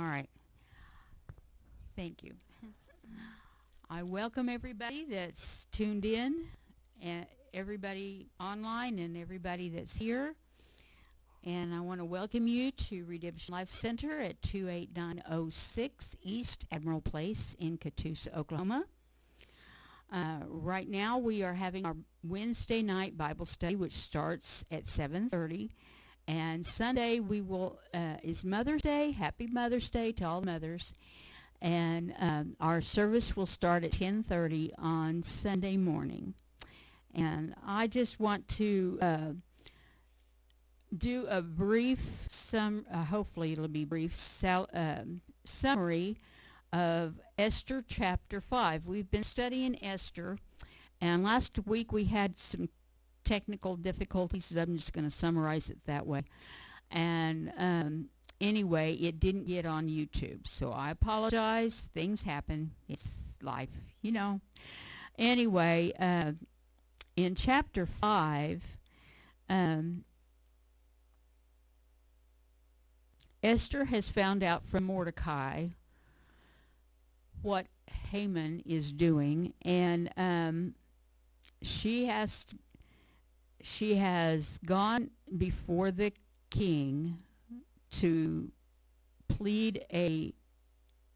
All right. Thank you. I welcome everybody that's tuned in, and everybody online, and everybody that's here. And I want to welcome you to Redemption Life Center at 28906 East Admiral Place in Catoosa, Oklahoma. Right now we are having our Wednesday night Bible study, which starts at 7:30. And Sunday we will is Mother's Day. Happy Mother's Day to all mothers. And our service will start at 10:30 on Sunday morning. And I just want to do a brief, hopefully it'll be brief, summary of Esther Chapter 5. We've been studying Esther, and last week we had some technical difficulties, so I'm just going to summarize it that way. And anyway, it didn't get on YouTube, so I apologize. Things happen. It's life, you know. Anyway, in Chapter 5, Esther has found out from Mordecai what Haman is doing, and she has gone before the king to plead a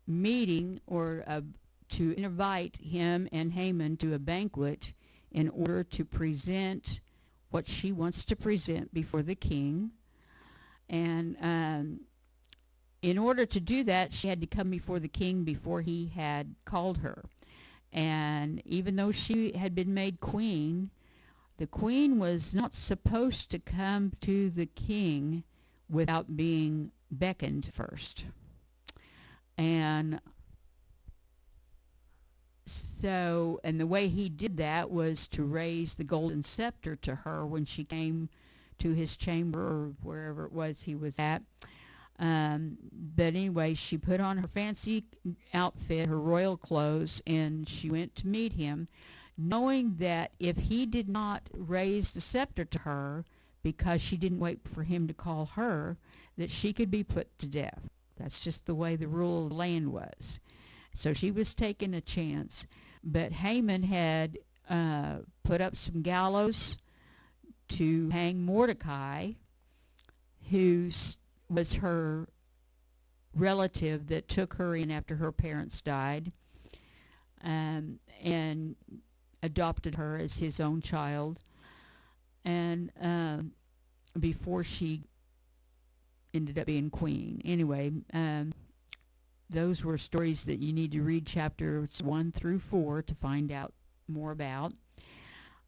meeting or to invite him and Haman to a banquet in order to present what she wants to present before the king. And in order to do that, she had to come before the king before he had called her. And even though she had been made queen, the queen was not supposed to come to the king without being beckoned first. And so, and the way he did that was to raise the golden scepter to her when she came to his chamber or wherever it was he was at. But anyway, she put on her fancy outfit, her royal clothes, and she went to meet him, knowing that if he did not raise the scepter to her, because she didn't wait for him to call her, that she could be put to death. That's just the way the rule of the land was. So she was taking a chance. But Haman had put up some gallows to hang Mordecai, who was her relative that took her in after her parents died, and adopted her as his own child, and before she ended up being queen. Anyway, those were stories that you need to read chapters 1 through 4 to find out more about.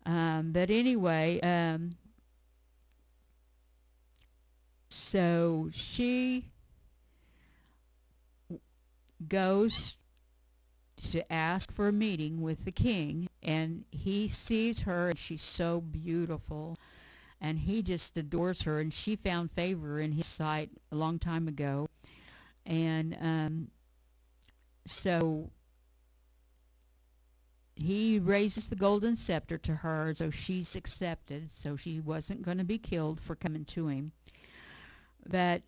But anyway, so she goes to ask for a meeting with the king, and he sees her, and she's so beautiful, and he just adores her, and she found favor in his sight a long time ago. And so he raises the golden scepter to her, so she's accepted, so she wasn't going to be killed for coming to him. But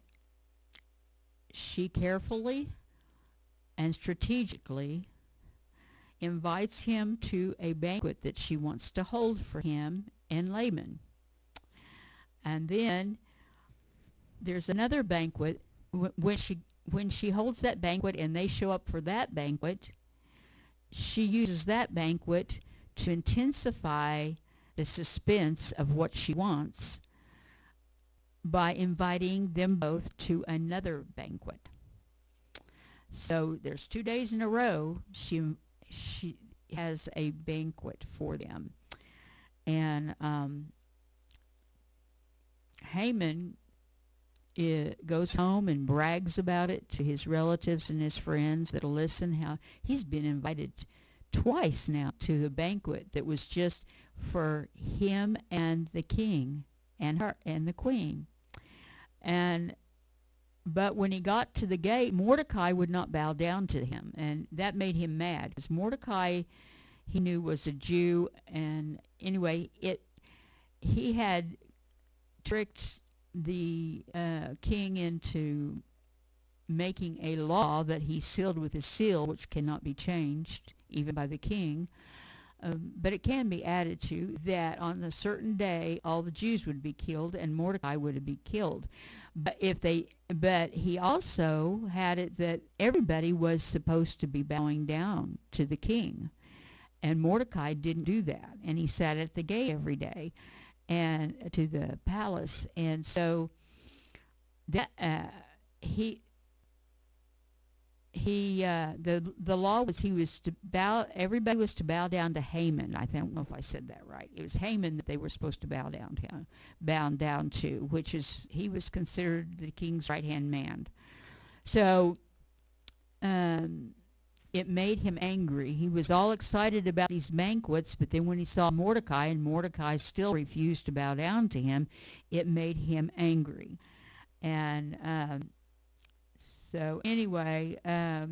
she carefully and strategically invites him to a banquet that she wants to hold for him and Laban. And then there's another banquet. When she holds that banquet and they show up for that banquet, she uses that banquet to intensify the suspense of what she wants by inviting them both to another banquet. So there's 2 days in a row she has a banquet for them. And Haman goes home and brags about it to his relatives and his friends that'll listen, how he's been invited twice now to the banquet that was just for him and the king and her and the queen. But when he got to the gate, Mordecai would not bow down to him, and that made him mad, because Mordecai, he knew, was a Jew. And anyway, he had tricked the king into making a law that he sealed with a seal, which cannot be changed even by the king. But it can be added to that on a certain day all the Jews would be killed and Mordecai would be killed. But he also had it that everybody was supposed to be bowing down to the king. And Mordecai didn't do that. And he sat at the gate every day and to the palace. And so that the law was everybody was to bow down to Haman. I don't know if I said that right. It was Haman that they were supposed to bow down to, which is he was considered the king's right-hand man. So it made him angry. He was all excited about these banquets, but then when he saw Mordecai and Mordecai still refused to bow down to him, it made him angry. And so anyway, I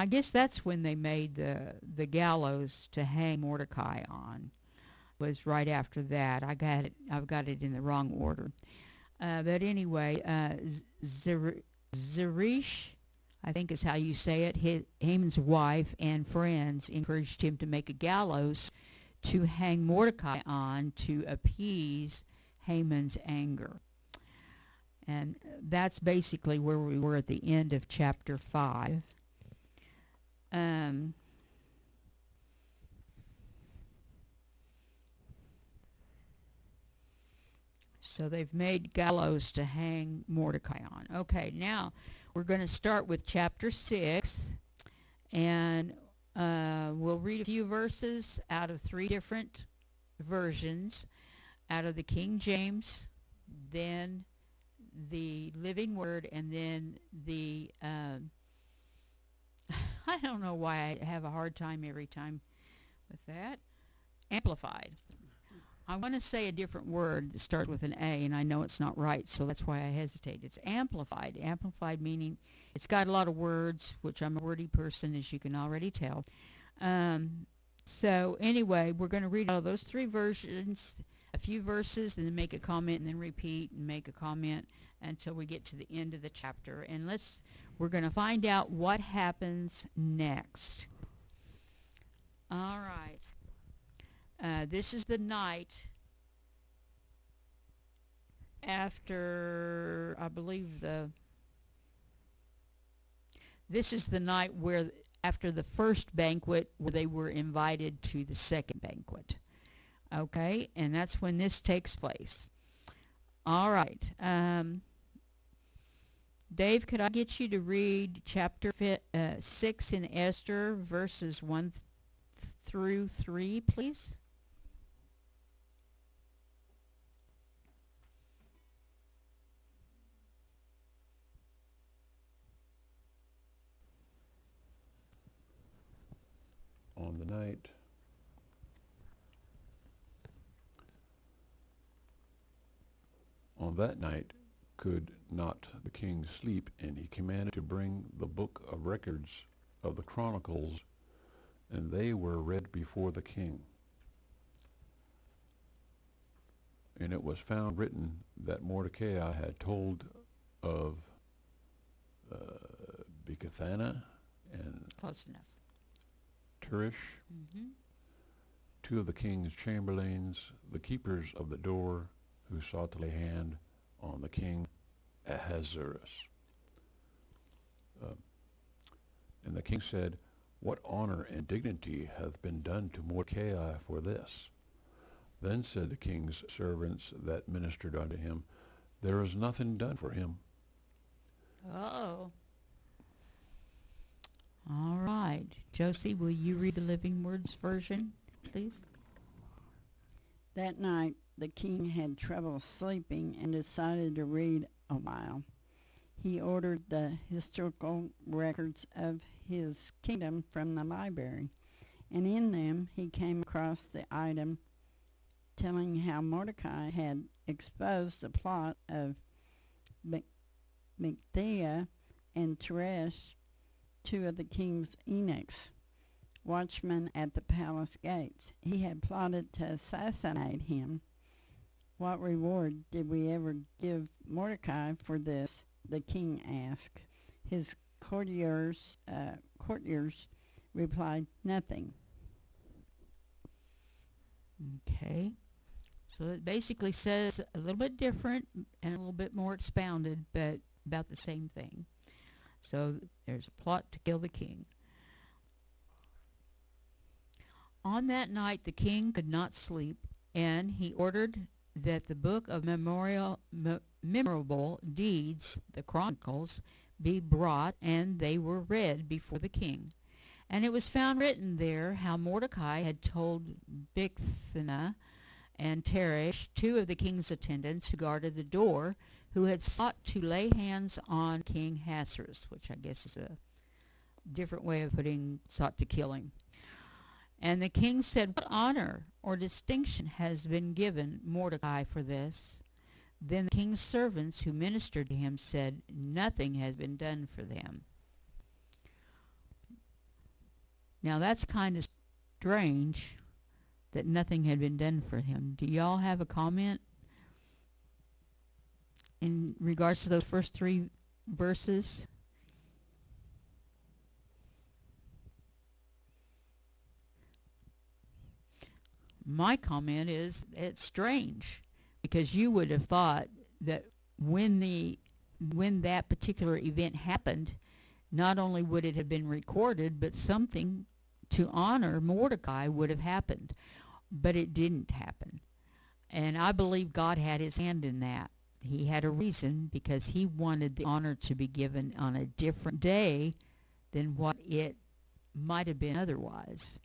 guess that's when they made the gallows to hang Mordecai on. Was right after that. I've got it in the wrong order. But anyway, Zeresh, I think is how you say it, Haman's wife and friends encouraged him to make a gallows to hang Mordecai on to appease Haman's anger. And that's basically where we were at the end of chapter 5. So they've made gallows to hang Mordecai on. Okay, now we're going to start with chapter 6, and we'll read a few verses out of 3 different versions, out of the King James, then the Living Word, and then the I don't know why I have a hard time every time with that, Amplified. I want to say a different word that starts with an A, and I know it's not right, so that's why I hesitate. It's Amplified. Amplified meaning it's got a lot of words, which I'm a wordy person, as you can already tell. So anyway, we're going to read all those 3 versions, a few verses, and then make a comment, and then repeat and make a comment until we get to the end of the chapter. And we're going to find out what happens next. All right. This is the night after, I believe this is the night where after the first banquet where they were invited to the second banquet. Okay, and that's when this takes place. All right. Dave, could I get you to read chapter 6 in Esther, verses 1 through 3, please? On that night could not the king sleep, and he commanded to bring the book of records of the chronicles, and they were read before the king. And it was found written that Mordecai had told of Bigthana and Close enough. Teresh, 2 of the king's chamberlains, the keepers of the door, who sought to lay hand on the king Ahasuerus. And the king said, "What honor and dignity hath been done to Mordecai for this?" Then said the king's servants that ministered unto him, "There is nothing done for him." Oh. All right. Josie, will you read the Living Words version, please? That night the king had trouble sleeping and decided to read a while. He ordered the historical records of his kingdom from the library, and in them he came across the item telling how Mordecai had exposed the plot of Bigthana and Teresh, 2 of the king's eunuchs, watchmen at the palace gates. He had plotted to assassinate him. What reward did we ever give Mordecai for this? the king asked. His courtiers replied, "Nothing." Okay. So it basically says a little bit different and a little bit more expounded, but about the same thing. So there's a plot to kill the king. On that night the king could not sleep, and he ordered that the book of memorable deeds, the Chronicles, be brought, and they were read before the king. And it was found written there how Mordecai had told Bigthana and Teresh, two of the king's attendants who guarded the door, who had sought to lay hands on King Ahasuerus, which I guess is a different way of putting sought to kill him. And the king said, "What honor or distinction has been given Mordecai for this?" Then the king's servants who ministered to him said, "Nothing has been done for them." Now that's kind of strange that nothing had been done for him. Do y'all have a comment in regards to those first 3 verses? My comment is it's strange, because you would have thought that when that particular event happened, not only would it have been recorded, but something to honor Mordecai would have happened. But it didn't happen. And I believe God had his hand in that. He had a reason, because he wanted the honor to be given on a different day than what it might have been otherwise,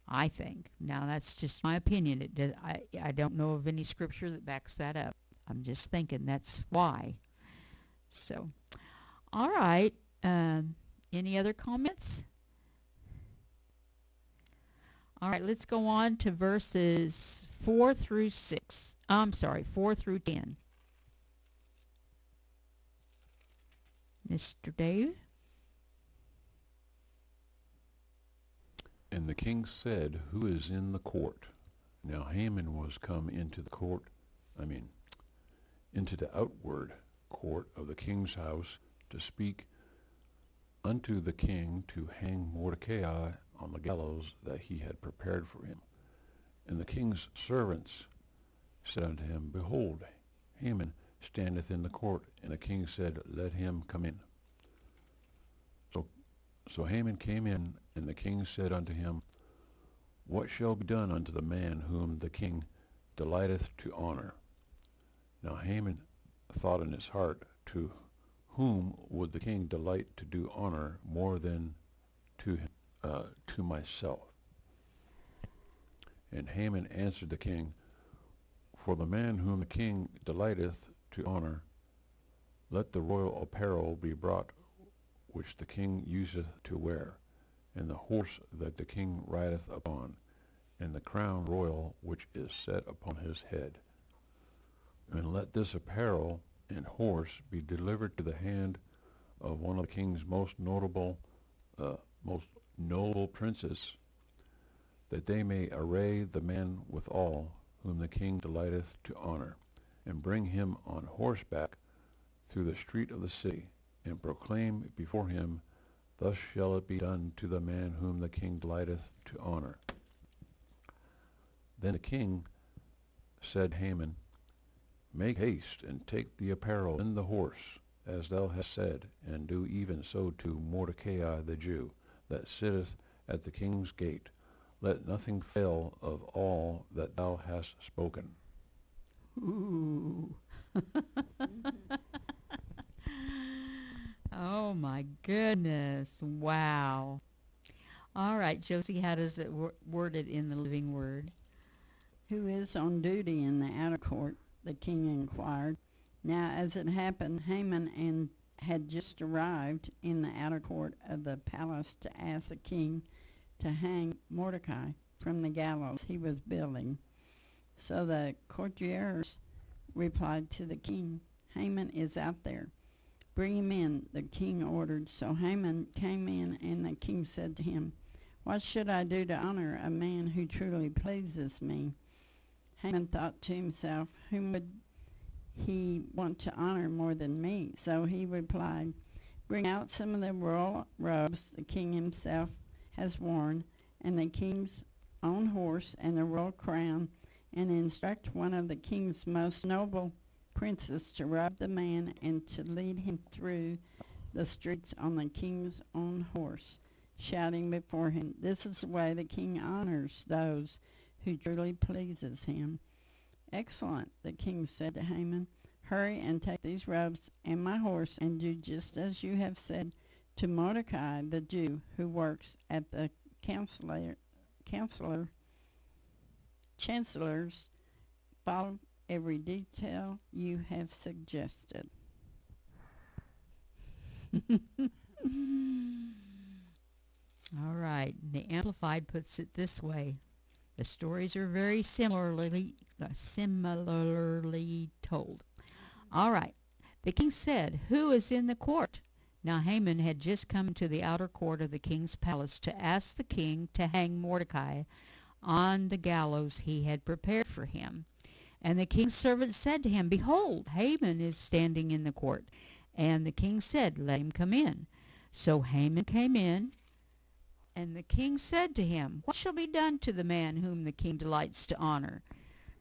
I think. Now, that's just my opinion. I don't know of any scripture that backs that up. I'm just thinking that's why. So, all right. Any other comments? All right, let's go on to verses 4 through 6. I'm sorry, 4 through 10. Mr. Dave? And the king said, "Who is in the court?" Now Haman was come into the into the outward court of the king's house to speak unto the king to hang Mordecai on the gallows that he had prepared for him. And the king's servants said unto him, "Behold, Haman standeth in the court." And the king said, "Let him come in." So Haman came in, and the king said unto him, "What shall be done unto the man whom the king delighteth to honor?" Now Haman thought in his heart, to whom would the king delight to do honor more than to myself? And Haman answered the king, "For the man whom the king delighteth to honor, let the royal apparel be brought which the king useth to wear, and the horse that the king rideth upon, and the crown royal which is set upon his head. And let this apparel and horse be delivered to the hand of one of the king's most noble princes, that they may array the man withal whom the king delighteth to honor, and bring him on horseback through the street of the city, and proclaim before him, Thus shall it be done to the man whom the king delighteth to honor." Then the king said to Haman, "Make haste, and take the apparel and the horse, as thou hast said, and do even so to Mordecai the Jew, that sitteth at the king's gate. Let nothing fail of all that thou hast spoken." Ooh. Oh my goodness. Wow. All right, Josie, how does it word it in the Living Word? "Who is on duty in the outer court?" the king inquired. Now, as it happened, Haman had just arrived in the outer court of the palace to ask the king to hang Mordecai from the gallows he was building. So the courtiers replied to the king, "Haman is out there. Bring him in," the king ordered. So Haman came in, and the king said to him, "What should I do to honor a man who truly pleases me?" Haman thought to himself, "Whom would he want to honor more than me?" So he replied, "Bring out some of the royal robes the king himself has worn, and the king's own horse and the royal crown, and instruct one of the king's most noble princes to robe the man and to lead him through the streets on the king's own horse, shouting before him, 'This is the way the king honors those who truly pleases him.'" "Excellent," the king said to Haman. "Hurry and take these robes and my horse and do just as you have said to Mordecai the Jew who works at the chancellor's. Follow every detail you have suggested." All right. The Amplified puts it this way. The stories are very similarly told. All right. The king said, "Who is in the court?" Now Haman had just come to the outer court of the king's palace to ask the king to hang Mordecai on the gallows he had prepared for him. And the king's servant said to him, "Behold, Haman is standing in the court." And the king said, "Let him come in." So Haman came in, and the king said to him, "What shall be done to the man whom the king delights to honor?"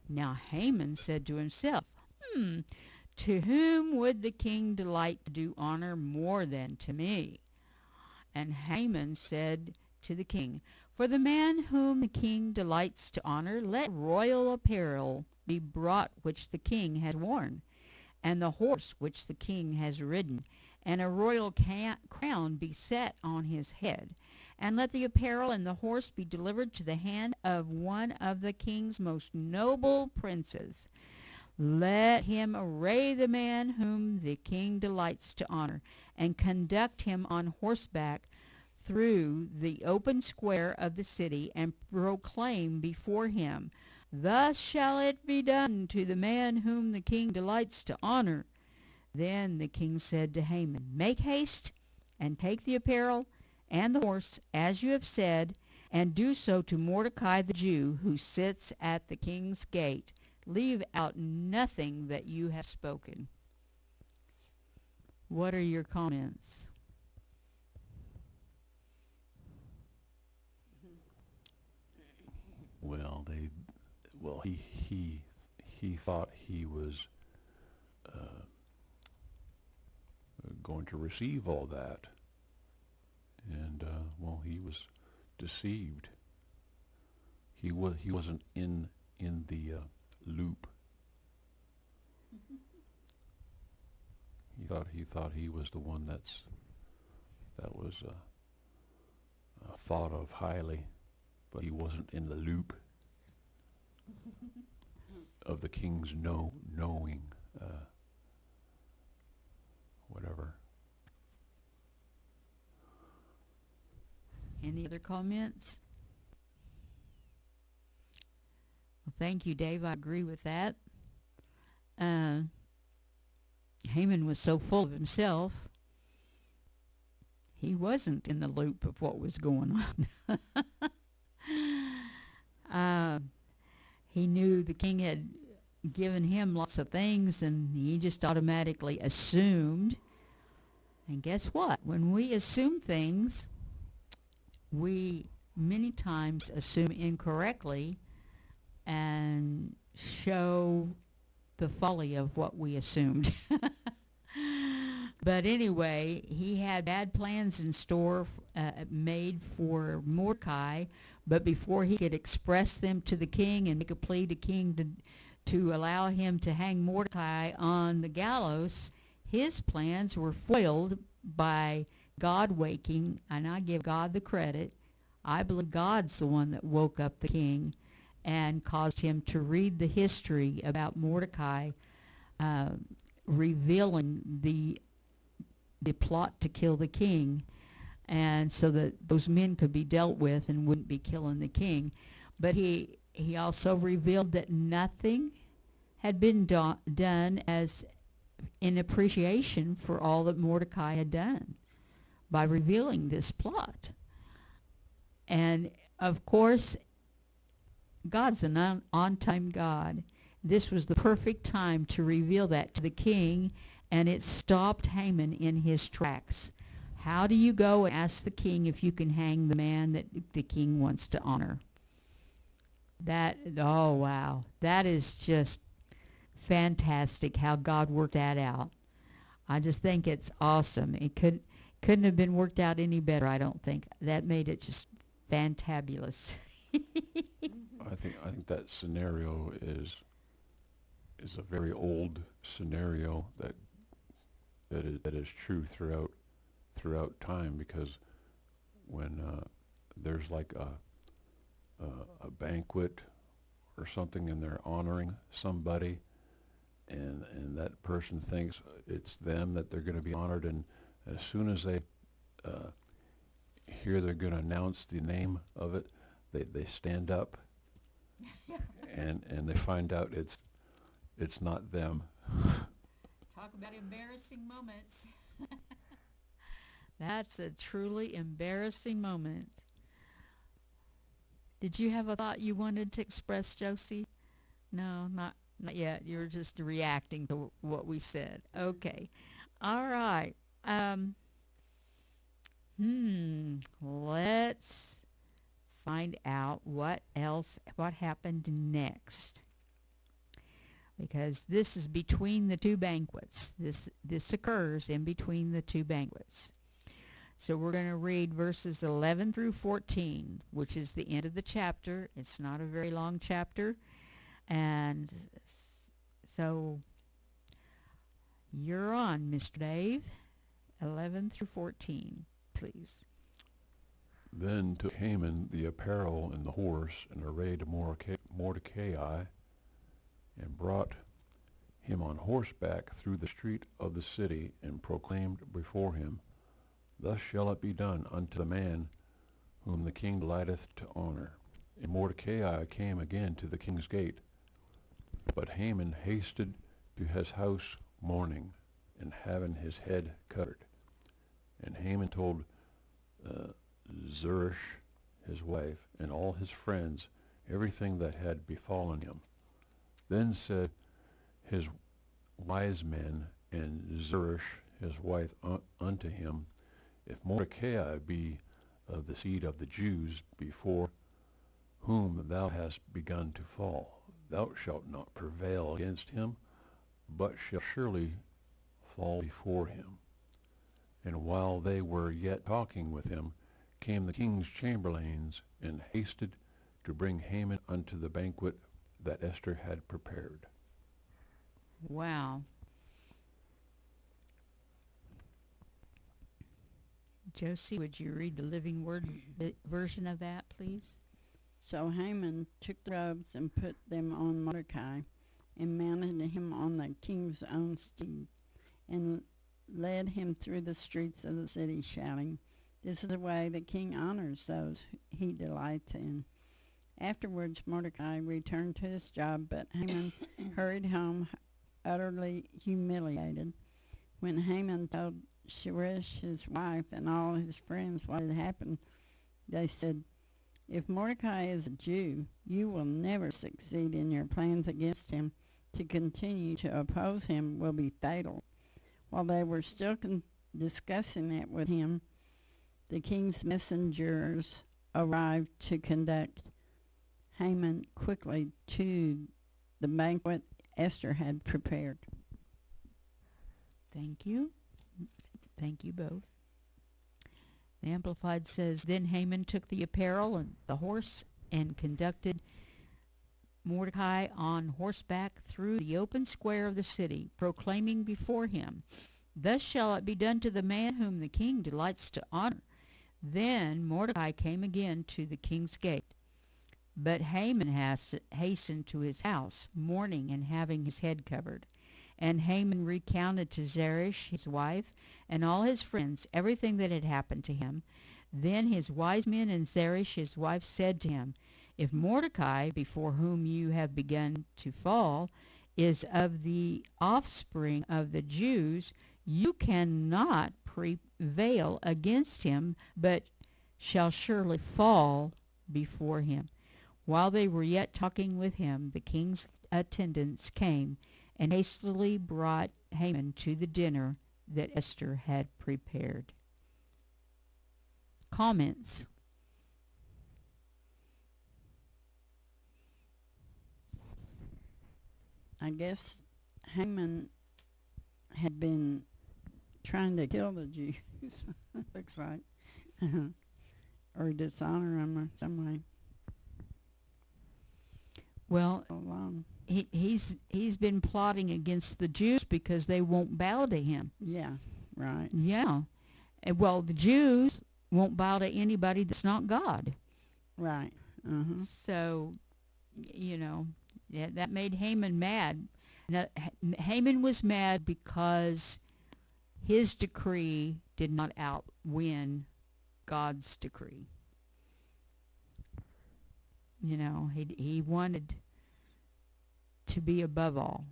Now Haman said to himself, "To whom would the king delight to do honor more than to me?" And Haman said to the king, "For the man whom the king delights to honor, let royal apparel be brought which the king has worn, and the horse which the king has ridden, and a royal crown be set on his head. And let the apparel and the horse be delivered to the hand of one of the king's most noble princes. Let him array the man whom the king delights to honor, and conduct him on horseback through the open square of the city, and proclaim before him, 'Thus shall it be done to the man whom the king delights to honor.'" Then the king said to Haman, "Make haste and take the apparel and the horse, as you have said, and do so to Mordecai the Jew, who sits at the king's gate. Leave out nothing that you have spoken." What are your comments? He thought he was going to receive all that, and he was deceived. He wasn't in the loop. He thought he was the one that was thought of highly, but he wasn't in the loop of the king's knowing whatever. Any other comments? Well, thank you, Dave. I agree with that. Haman was so full of himself, he wasn't in the loop of what was going on. He knew the king had given him lots of things, and he just automatically assumed. And guess what? When we assume things, we many times assume incorrectly and show the folly of what we assumed. But anyway, he had bad plans in store made for Mordecai, but before he could express them to the king and make a plea to king to allow him to hang Mordecai on the gallows, his plans were foiled by God waking, and I give God the credit. I believe God's the one that woke up the king and caused him to read the history about Mordecai, revealing the plot to kill the king, and so that those men could be dealt with and wouldn't be killing the king. But he also revealed that nothing had been done as in appreciation for all that Mordecai had done by revealing this plot. And of course, God's an on-time God, This was the perfect time to reveal that to the king, and it stopped Haman in his tracks. How do you go and ask the king if you can hang the man that the king wants to honor? Oh wow, that is just fantastic how God worked that out. I just think it's awesome. It couldn't have been worked out any better, I don't think. That made it just fantabulous. I think that scenario is a very old scenario that is true throughout time, because when there's like a banquet or something and they're honoring somebody, and that person thinks it's them that they're going to be honored, and as soon as they hear they're going to announce the name of it, they stand up and they find out it's not them. Talk about embarrassing moments. That's a truly embarrassing moment. Did you have a thought you wanted to express, Josie? No, not yet. You're just reacting to what we said. Okay. All right. Let's find out what happened next. Because this is between the two banquets. This occurs in between the two banquets. So we're going to read verses 11 through 14, which is the end of the chapter. It's not a very long chapter. And so you're on, Mr. Dave. 11 through 14, please. Then took Haman the apparel and the horse and arrayed Mordecai, and brought him on horseback through the street of the city, and proclaimed before him, Thus shall it be done unto the man whom the king delighteth to honor. And Mordecai came again to the king's gate, but Haman hasted to his house mourning, and having his head covered. And Haman told Zeresh his wife and all his friends everything that had befallen him. Then said his wise men and Zeresh his wife unto him, If Mordecai be of the seed of the Jews, before whom thou hast begun to fall, thou shalt not prevail against him, but shalt surely fall before him. And while they were yet talking with him, came the king's chamberlains, and hasted to bring Haman unto the banquet that Esther had prepared. Wow. Josie, would you read the Living Word version of that, please? So Haman took the robes and put them on Mordecai, and mounted him on the king's own steed, and led him through the streets of the city, shouting, This is the way the king honors those he delights in. Afterwards Mordecai returned to his job, but Haman hurried home utterly humiliated. When Haman told Zeresh his wife and all his friends what had happened, they said, If Mordecai is a Jew, you will never succeed in your plans against him. To continue to oppose him will be fatal. While they were still discussing it with him, the king's messengers arrived to conduct Haman quickly to the banquet Esther had prepared. Thank you. Thank you both. The Amplified says, Then Haman took the apparel and the horse and conducted Mordecai on horseback through the open square of the city, proclaiming before him, Thus shall it be done to the man whom the king delights to honor. Then Mordecai came again to the king's gate. But Haman hastened to his house, mourning and having his head covered. And Haman recounted to Zeresh his wife and all his friends everything that had happened to him. Then his wise men and Zeresh his wife said to him, If Mordecai, before whom you have begun to fall, is of the offspring of the Jews, you cannot prevail against him, but shall surely fall before him. While they were yet talking with him, the king's attendants came and hastily brought Haman to the dinner that Esther had prepared. Comments? I guess Haman had been trying to kill the Jews, looks like, or dishonor them or some way. Well, So long. he's been plotting against the Jews because they won't bow to him. Yeah, right. Yeah. Well, the Jews won't bow to anybody that's not God. Right. Uh-huh. So, that made Haman mad. Now, Haman was mad because his decree did not outwin God's decree. He wanted to be above all.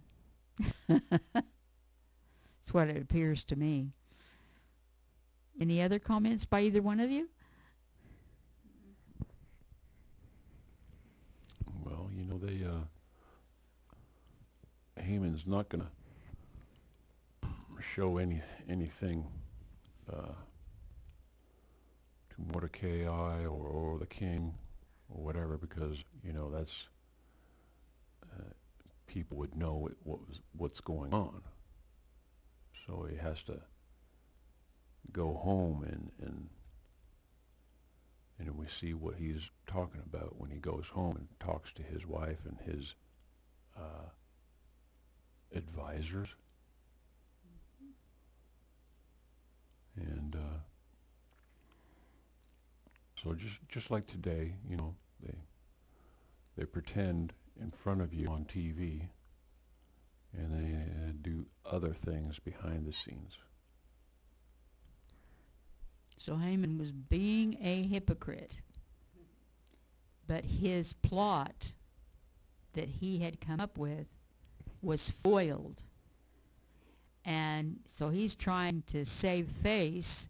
That's what it appears to me. Any other comments by either one of you? Well, Haman's not going to show anything to Mordecai or the king or whatever, because that's people would know what's going on. So he has to go home and we see what he's talking about when he goes home and talks to his wife and his advisors. And so just like today, they pretend in front of you on TV, and they do other things behind the scenes. So Haman was being a hypocrite. But his plot that he had come up with was foiled. And so he's trying to save face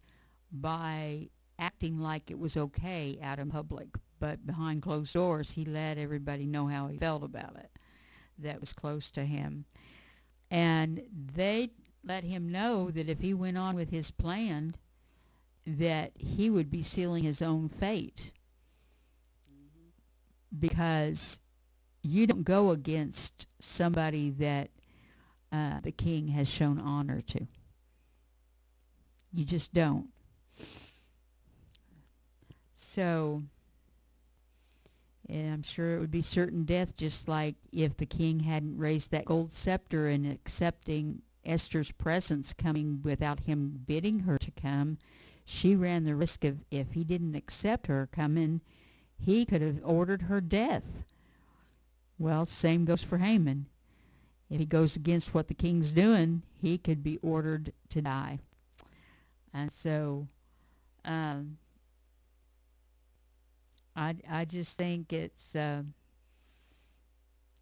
by acting like it was okay out in public. But behind closed doors, he let everybody know how he felt about it that was close to him. And they let him know that if he went on with his plan, that he would be sealing his own fate. Because you don't go against somebody that the king has shown honor to. You just don't. So, and I'm sure it would be certain death, just like if the king hadn't raised that gold scepter and accepting Esther's presence, coming without him bidding her to come. She ran the risk of, if he didn't accept her coming, he could have ordered her death. Well, same goes for Haman. If he goes against what the king's doing, he could be ordered to die. And so, I just think it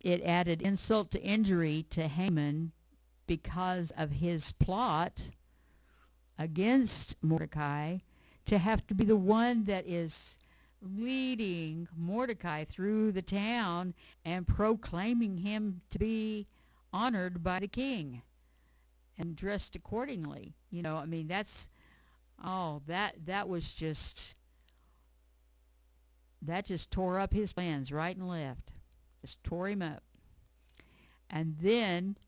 added insult to injury to Haman because of his plot against Mordecai to have to be the one that is leading Mordecai through the town and proclaiming him to be honored by the king and dressed accordingly. That was just, that just tore up his plans right and left. Just tore him up. And then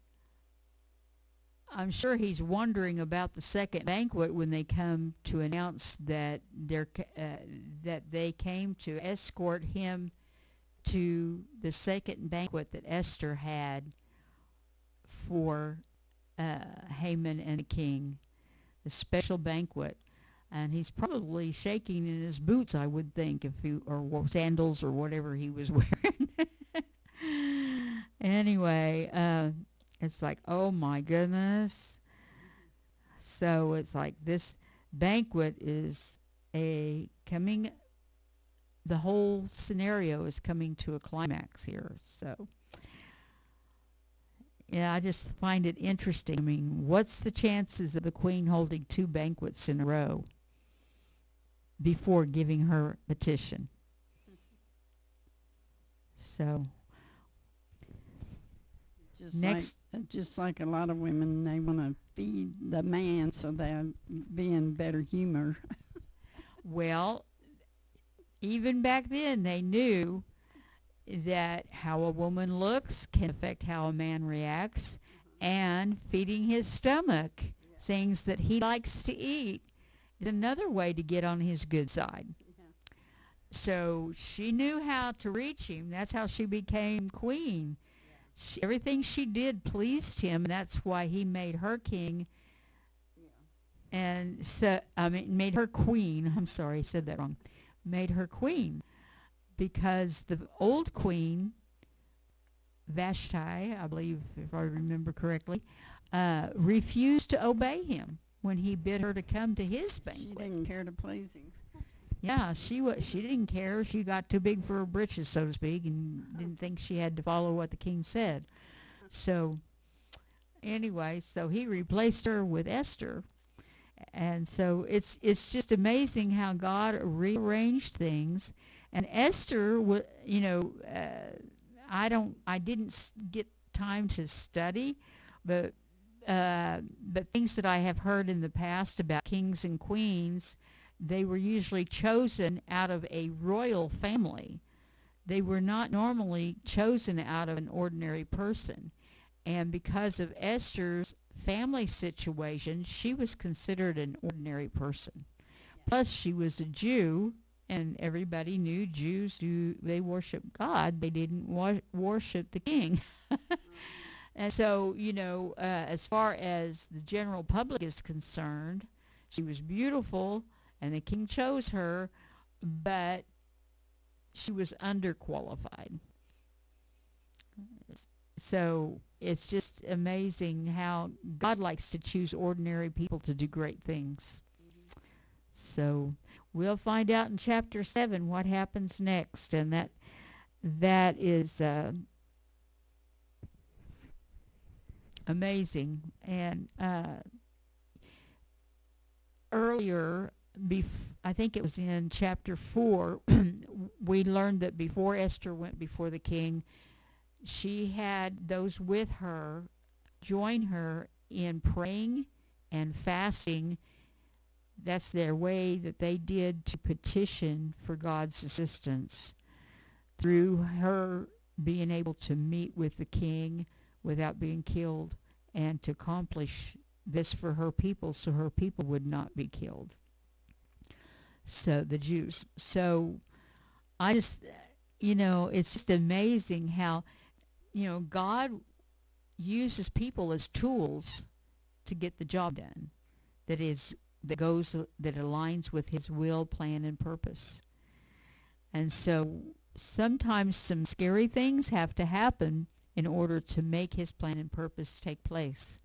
I'm sure he's wondering about the second banquet when they come to announce that that they came to escort him to the second banquet that Esther had for Haman and the king, the special banquet. And he's probably shaking in his boots, I would think, or sandals or whatever he was wearing. Anyway, it's like, oh my goodness. So it's like this banquet is the whole scenario is coming to a climax here. So, yeah, I just find it interesting. What's the chances of the queen holding 2 banquets in a row before giving her petition? So, Next, Just like a lot of women, they want to feed the man so they'll be in better humor. well, even back then, they knew that how a woman looks can affect how a man reacts, and feeding his stomach things that he likes to eat is another way to get on his good side. So she knew how to reach him. That's how she became queen. Everything she did pleased him, and that's why he made her king. And so, I mean, made her queen. I'm sorry, I said that wrong. Made her queen because the old queen, Vashti, I believe, if I remember correctly, refused to obey him when he bid her to come to his banquet. She didn't care to please him. Yeah, she didn't care. She got too big for her britches, so to speak, and didn't think she had to follow what the king said. So, anyway, so he replaced her with Esther, and so it's just amazing how God rearranged things. And Esther, I didn't get time to study, but things that I have heard in the past about kings and queens, they were usually chosen out of a royal family. They were not normally chosen out of an ordinary person. And because of Esther's family situation, she was considered an ordinary person. Plus, she was a Jew, and everybody knew Jews they worship God. They didn't worship the king. And so, as far as the general public is concerned, she was beautiful, and the king chose her, but she was underqualified. So it's just amazing how God likes to choose ordinary people to do great things. So we'll find out in chapter 7 what happens next, and that is amazing. And earlier, I think it was in chapter 4, we learned that before Esther went before the king, she had those with her join her in praying and fasting. That's their way that they did to petition for God's assistance through her being able to meet with the king without being killed, and to accomplish this for her people so her people would not be killed. So the Jews. So I just, it's just amazing how, God uses people as tools to get the job done that aligns with his will, plan, and purpose. And so sometimes some scary things have to happen in order to make his plan and purpose take place.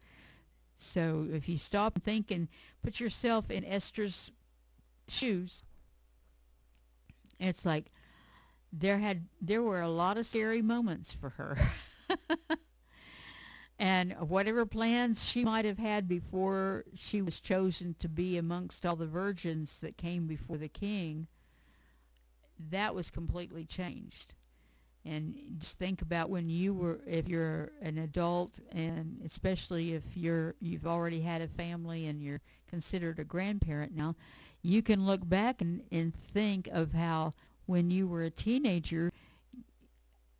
So if you stop and think and put yourself in Esther's shoes, it's like there were a lot of scary moments for her. And whatever plans she might have had before she was chosen to be amongst all the virgins that came before the king, that was completely changed. And just think about if you're an adult, and especially if you've already had a family and you're considered a grandparent now, you can look back and think of how when you were a teenager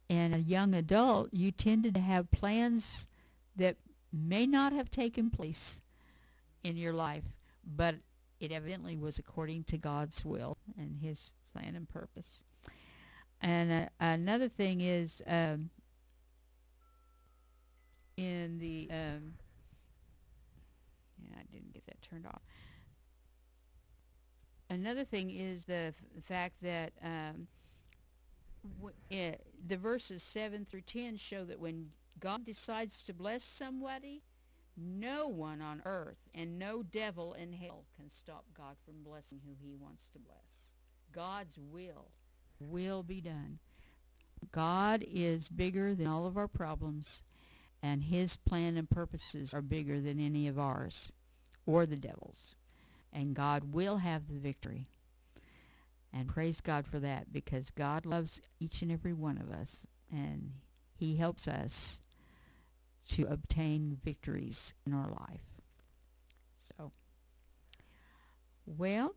and a young adult, you tended to have plans that may not have taken place in your life, but it evidently was according to God's will and his plan and purpose. And another thing is in the I didn't get that turned off. Another thing is the fact that the verses 7 through 10 show that when God decides to bless somebody, no one on earth and no devil in hell can stop God from blessing who he wants to bless. God's will be done. God is bigger than all of our problems, and his plan and purposes are bigger than any of ours or the devil's. And God will have the victory. And praise God for that, because God loves each and every one of us, and he helps us to obtain victories in our life. So, well,